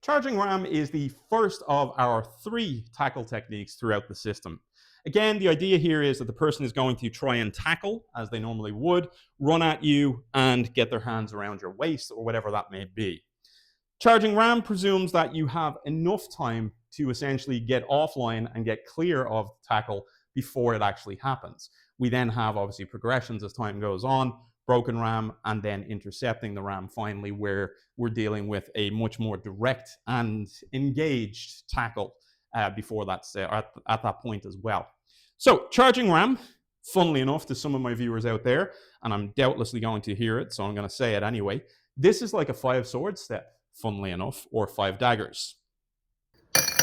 Charging ram is the first of our 3 tackle techniques throughout the system. Again, the idea here is that the person is going to try and tackle, as they normally would, run at you and get their hands around your waist or whatever that may be. Charging ram presumes that you have enough time to essentially get offline and get clear of the tackle before it actually happens. We then have obviously progressions as time goes on, broken ram, and then intercepting the ram finally, where we're dealing with a much more direct and engaged tackle before that's at that point as well. So charging ram, funnily enough to some of my viewers out there, and I'm doubtlessly going to hear it, so I'm going to say it anyway, this is like a 5 sword step, funnily enough, or 5 daggers.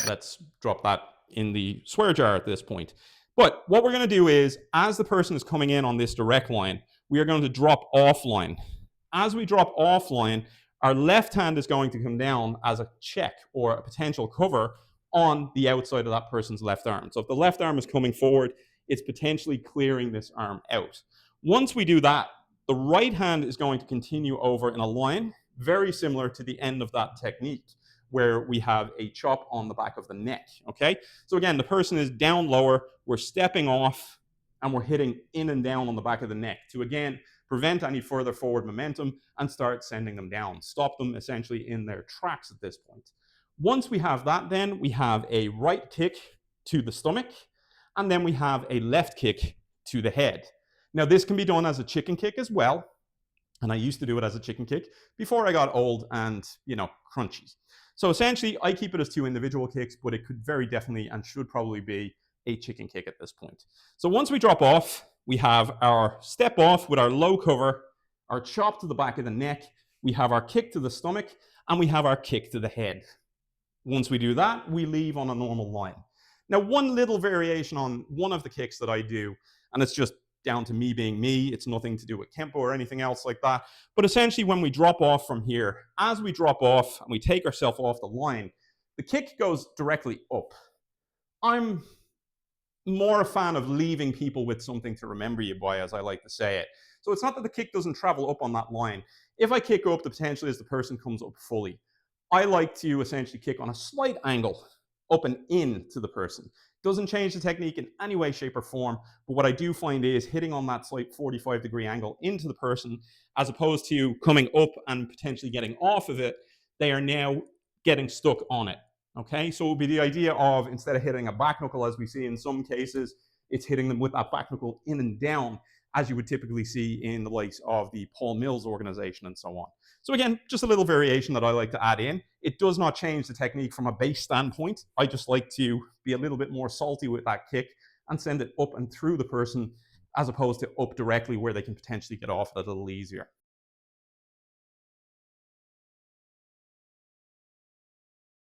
Let's drop that in the swear jar at this point. But what we're going to do is, as the person is coming in on this direct line, we are going to drop offline. As we drop offline, our left hand is going to come down as a check or a potential cover on the outside of that person's left arm. So if the left arm is coming forward, it's potentially clearing this arm out. Once we do that, the right hand is going to continue over in a line very similar to the end of that technique, where we have a chop on the back of the neck, okay? So again, the person is down lower, we're stepping off, and we're hitting in and down on the back of the neck to, again, prevent any further forward momentum and start sending them down, stop them essentially in their tracks at this point. Once we have that, then we have a right kick to the stomach, and then we have a left kick to the head. Now, this can be done as a chicken kick as well, and I used to do it as a chicken kick before I got old and, crunchy. So essentially, I keep it as 2 individual kicks, but it could very definitely and should probably be a chicken kick at this point. So once we drop off, we have our step off with our low cover, our chop to the back of the neck, we have our kick to the stomach, and we have our kick to the head. Once we do that, we leave on a normal line. Now, one little variation on one of the kicks that I do, and it's just down to me being me, it's nothing to do with Kenpo or anything else like that, but essentially when we drop off from here, as we drop off and we take ourselves off the line, the kick goes directly up. I'm more a fan of leaving people with something to remember you by, as I like to say it. So it's not that the kick doesn't travel up on that line. If I kick up, the potential is the person comes up fully. I like to essentially kick on a slight angle up and in to the person. Doesn't change the technique in any way, shape, or form, but what I do find is hitting on that slight 45-degree angle into the person, as opposed to coming up and potentially getting off of it, they are now getting stuck on it. Okay, so it would be the idea of, instead of hitting a back knuckle as we see in some cases, it's hitting them with that back knuckle in and down, as you would typically see in the likes of the Paul Mills organization and so on. So again, just a little variation that I like to add in. It does not change the technique from a base standpoint. I just like to be a little bit more salty with that kick and send it up and through the person, as opposed to up directly where they can potentially get off it a little easier.